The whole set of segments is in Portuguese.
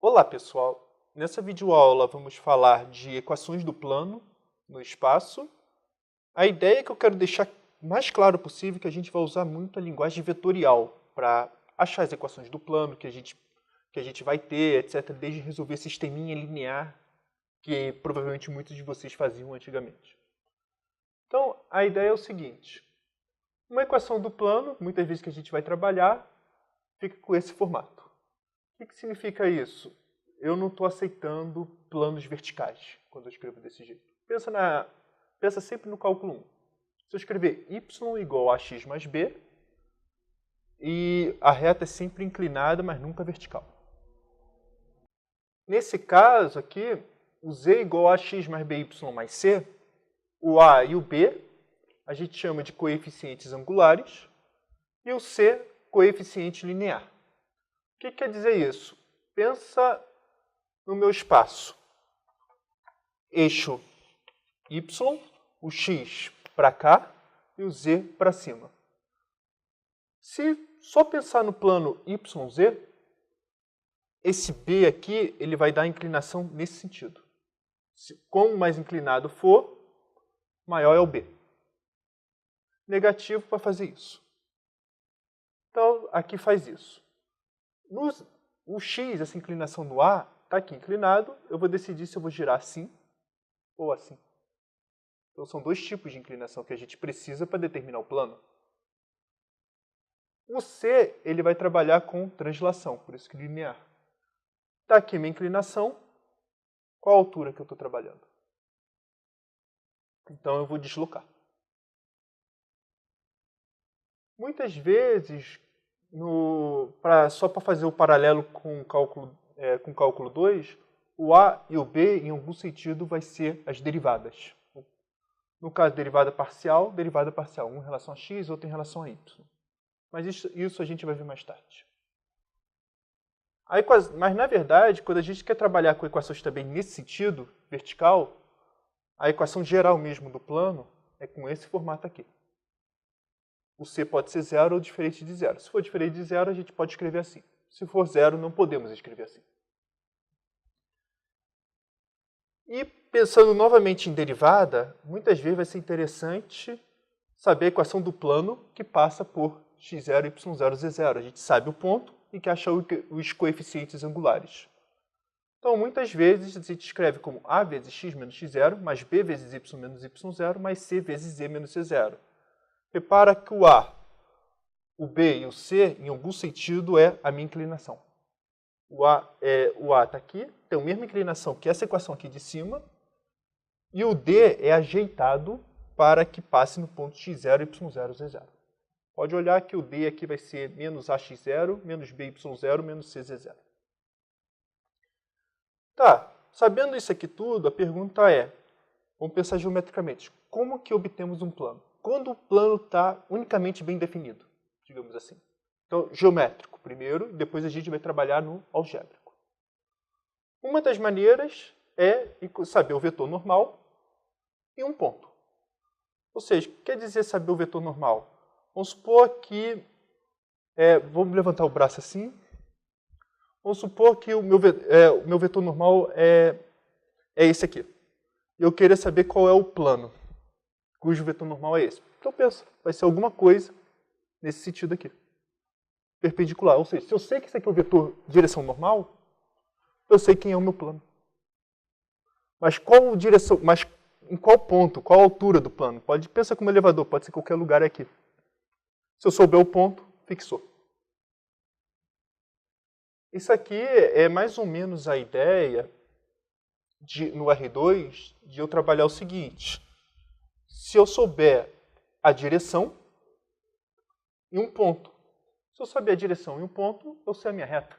Olá, pessoal! Nessa videoaula vamos falar de equações do plano no espaço. A ideia que eu quero deixar mais claro possível é que a gente vai usar muito a linguagem vetorial para achar as equações do plano que a gente vai ter, etc., desde resolver sisteminha linear que provavelmente muitos de vocês faziam antigamente. Então, a ideia é o seguinte. Uma equação do plano, muitas vezes que a gente vai trabalhar, fica com esse formato. O que significa isso? Eu não estou aceitando planos verticais quando eu escrevo desse jeito. Pensa sempre no cálculo 1. Se eu escrever y igual a x mais b, e a reta é sempre inclinada, mas nunca vertical. Nesse caso aqui, o z igual a x mais by mais c, o a e o b a gente chama de coeficientes angulares, e o c, coeficiente linear. O que quer dizer isso? Pensa no meu espaço. Eixo y, o x para cá e o z para cima. Se só pensar no plano YZ, esse B aqui ele vai dar inclinação nesse sentido. Quanto mais inclinado for, maior é o B. Negativo para fazer isso. Então, aqui faz isso. O x, essa inclinação no A, está aqui inclinado. Eu vou decidir se eu vou girar assim ou assim. Então, são dois tipos de inclinação que a gente precisa para determinar o plano. O C ele vai trabalhar com translação, por isso que linear. Está aqui minha inclinação. Qual a altura que eu estou trabalhando? Então, eu vou deslocar. Muitas vezes, só para fazer o paralelo com o cálculo 2, o A e o B, em algum sentido, vai ser as derivadas. No caso, derivada parcial, um em relação a x, outro em relação a y. Mas isso a gente vai ver mais tarde. Mas, na verdade, quando a gente quer trabalhar com equações também nesse sentido, vertical, a equação geral mesmo do plano é com esse formato aqui. O C pode ser zero ou diferente de zero. Se for diferente de zero, a gente pode escrever assim. Se for zero, não podemos escrever assim. E pensando novamente em derivada, muitas vezes vai ser interessante saber a equação do plano que passa por x0, y0, z0. A gente sabe o ponto e quer achar os coeficientes angulares. Então, muitas vezes, a gente escreve como a vezes x menos x0, mais b vezes y menos y0, mais c vezes z menos c0. Repara que o a, o b e o c, em algum sentido, é a minha inclinação. O a está aqui, tem a mesma inclinação que essa equação aqui de cima, e o d é ajeitado para que passe no ponto x0, y0, z0. Pode olhar que o d aqui vai ser menos ax0, menos by0, menos cz0. Tá, sabendo isso aqui tudo, a pergunta é, vamos pensar geometricamente, como que obtemos um plano? Quando o plano está unicamente bem definido, digamos assim. Então, geométrico primeiro, depois a gente vai trabalhar no algébrico. Uma das maneiras é saber o vetor normal e um ponto. Ou seja, quer dizer saber o vetor normal? Vamos supor que, vamos levantar o braço assim. Vamos supor que o meu vetor normal é esse aqui. Eu queria saber qual é o plano, cujo vetor normal é esse. Então pensa, vai ser alguma coisa nesse sentido aqui. Perpendicular. Ou seja, se eu sei que esse aqui é o vetor direção normal, eu sei quem é o meu plano. Mas em qual ponto, qual a altura do plano? Pensa como elevador, pode ser qualquer lugar aqui. Se eu souber o ponto, fixou. Isso aqui é mais ou menos a ideia no R2 de eu trabalhar o seguinte. Se eu souber a direção e um ponto. Se eu saber a direção e um ponto, eu sei a minha reta.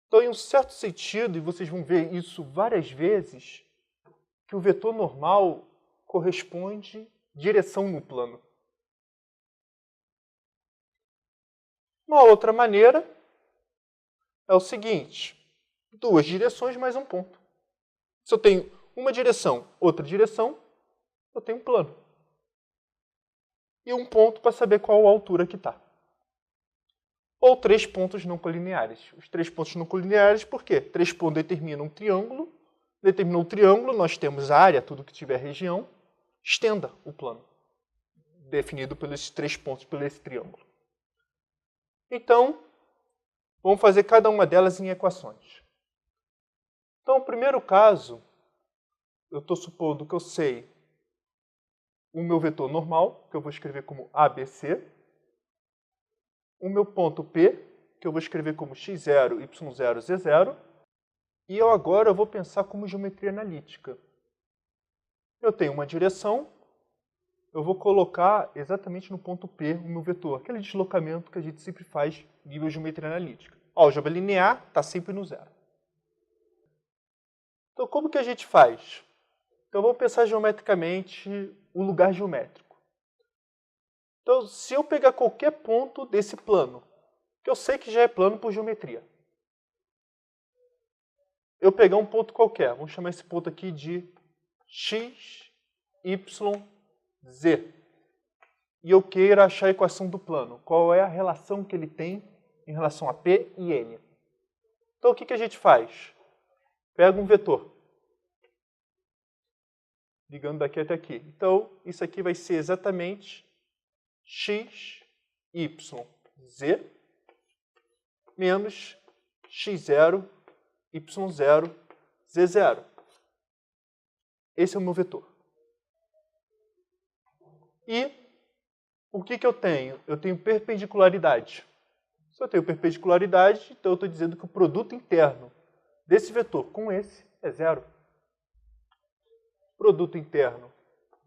Então, em um certo sentido, e vocês vão ver isso várias vezes, que o vetor normal corresponde direção no plano. Uma outra maneira é o seguinte, duas direções mais um ponto. Se eu tenho uma direção, outra direção, eu tenho um plano. E um ponto para saber qual a altura que está. ou 3 pontos não colineares. Os 3 pontos não colineares, por quê? 3 pontos determinam um triângulo. Determinou o triângulo, nós temos a área, tudo que tiver região. Estenda o plano, definido pelos 3 pontos, por esse triângulo. Então, vamos fazer cada uma delas em equações. Então, o primeiro caso, eu estou supondo que eu sei o meu vetor normal, que eu vou escrever como ABC. O meu ponto P, que eu vou escrever como x0, y0, z0. E agora eu vou pensar como geometria analítica. Eu tenho uma direção, eu vou colocar exatamente no ponto P o meu vetor, aquele deslocamento que a gente sempre faz nível geometria analítica. Álgebra linear está sempre no zero. Então, como que a gente faz? Então, vamos pensar geometricamente o lugar geométrico. Então, se eu pegar qualquer ponto desse plano, que eu sei que já é plano por geometria, eu pegar um ponto qualquer, vamos chamar esse ponto aqui de x, y, z. E eu queira achar a equação do plano. Qual é a relação que ele tem em relação a P e N. Então, o que a gente faz? Pega um vetor, ligando daqui até aqui. Então, isso aqui vai ser exatamente x, y, z, menos x0, y0, z0. Esse é o meu vetor. E o que eu tenho? Eu tenho perpendicularidade. Se eu tenho perpendicularidade, então eu estou dizendo que o produto interno desse vetor com esse é zero. Produto interno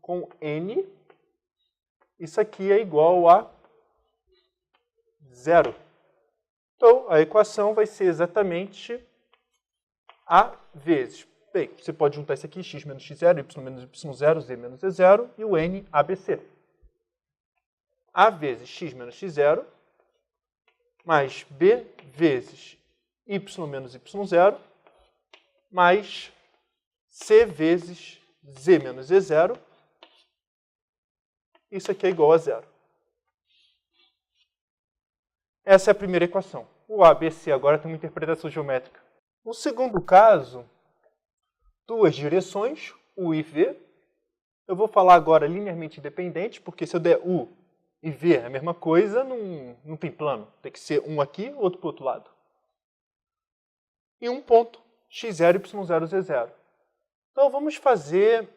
com n, isso aqui é igual a zero. Então, a equação vai ser exatamente A vezes. Bem, você pode juntar isso aqui, x menos x0, y menos y0, z menos z0, e o n, ABC. A vezes x menos x0, mais b vezes y menos y0, mais c vezes z menos z0. Isso aqui é igual a zero. Essa é a primeira equação. O ABC agora tem uma interpretação geométrica. No segundo caso, duas direções, U e V. Eu vou falar agora linearmente independente, porque se eu der U e V é a mesma coisa, não tem plano. Tem que ser um aqui, outro para o outro lado. E um ponto, x0, y0, z0. Então vamos fazer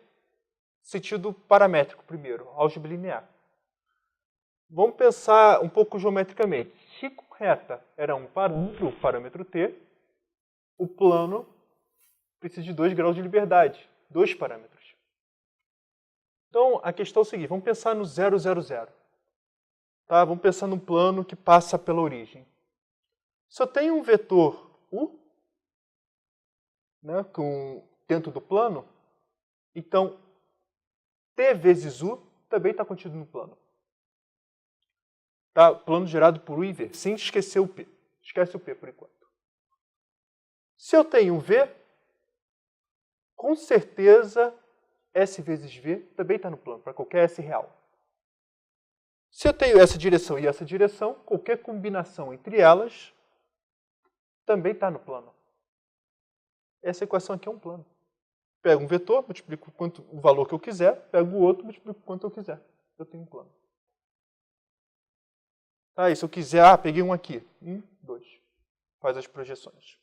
sentido paramétrico primeiro, álgebra linear. Vamos pensar um pouco geometricamente. Se reta era um parâmetro, o parâmetro t, o plano precisa de 2 graus de liberdade, 2 parâmetros. Então, a questão é o seguinte, vamos pensar no 0, 0, 0. Tá? Vamos pensar num plano que passa pela origem. Se eu tenho um vetor U, né, dentro do plano, então t vezes U também está contido no plano. Tá? Plano gerado por U e V, sem esquecer o P. Esquece o P por enquanto. Se eu tenho um V, com certeza S vezes V também está no plano, para qualquer S real. Se eu tenho essa direção e essa direção, qualquer combinação entre elas também está no plano. Essa equação aqui é um plano. Pego um vetor, multiplico o valor que eu quiser, pego o outro, multiplico quanto eu quiser. Eu tenho um plano. Tá, e se eu quiser, peguei um aqui. 1, 2. Faz as projeções.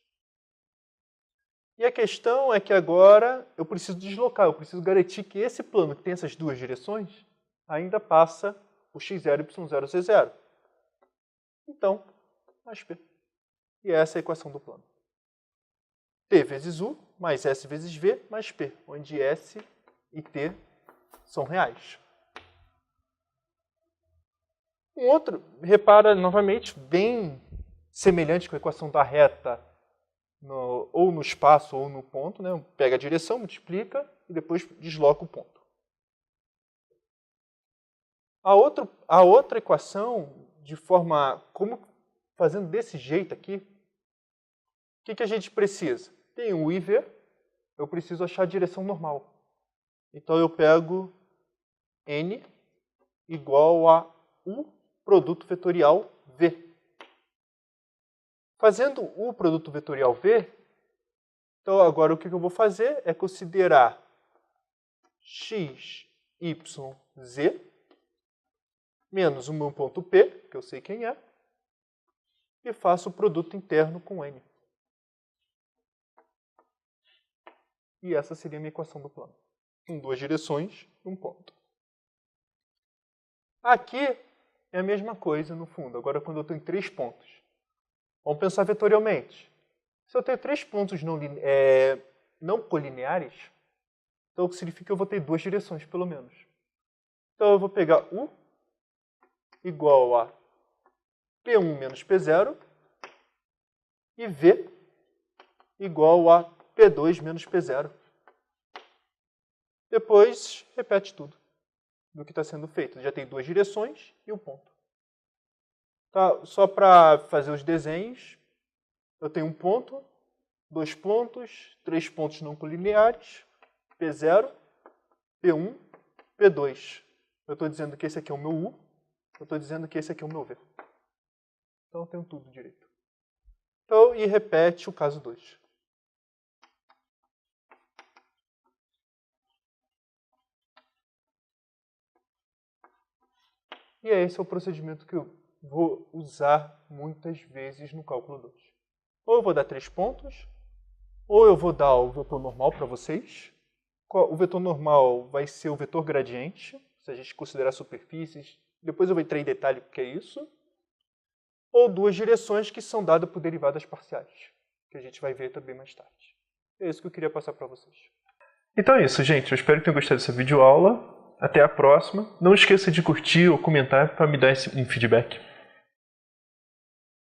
E a questão é que agora eu preciso deslocar, eu preciso garantir que esse plano que tem essas duas direções ainda passa o x0, y0, z0. Então, mais P. E essa é a equação do plano. T vezes U, mais S vezes V, mais P, onde S e T são reais. Um outro, repara novamente, bem semelhante com a equação da reta, ou no espaço ou no ponto, né? Pega a direção, multiplica e depois desloca o ponto. A outra equação, fazendo desse jeito aqui, o que a gente precisa? Tem U e V, eu preciso achar a direção normal. Então eu pego N igual a U produto vetorial V. Fazendo o produto vetorial V, então agora o que eu vou fazer é considerar x, y, z, menos o meu ponto P, que eu sei quem é, e faço o produto interno com N. E essa seria a minha equação do plano, com duas direções e um ponto. Aqui é a mesma coisa no fundo, agora quando eu tenho 3 pontos. Vamos pensar vetorialmente. Se eu tenho 3 pontos não colineares, então o que significa que eu vou ter 2 direções, pelo menos. Então eu vou pegar U igual a P1 menos P0 e V igual a P2 menos P0. Depois, repete tudo do que está sendo feito. Já tem 2 direções e o ponto. Tá? Só para fazer os desenhos, eu tenho um ponto, 2 pontos, 3 pontos não colineares, P0, P1, P2. Eu estou dizendo que esse aqui é o meu U, eu estou dizendo que esse aqui é o meu V. Então eu tenho tudo direito. Então, e repete o caso 2. E esse é o procedimento que eu vou usar muitas vezes no cálculo 2. Ou eu vou dar 3 pontos, ou eu vou dar o vetor normal para vocês. O vetor normal vai ser o vetor gradiente, se a gente considerar superfícies. Depois eu vou entrar em detalhe o que é isso. Ou 2 direções que são dadas por derivadas parciais, que a gente vai ver também mais tarde. É isso que eu queria passar para vocês. Então é isso, gente. Eu espero que tenham gostado dessa videoaula. Até a próxima. Não esqueça de curtir ou comentar para me dar um feedback.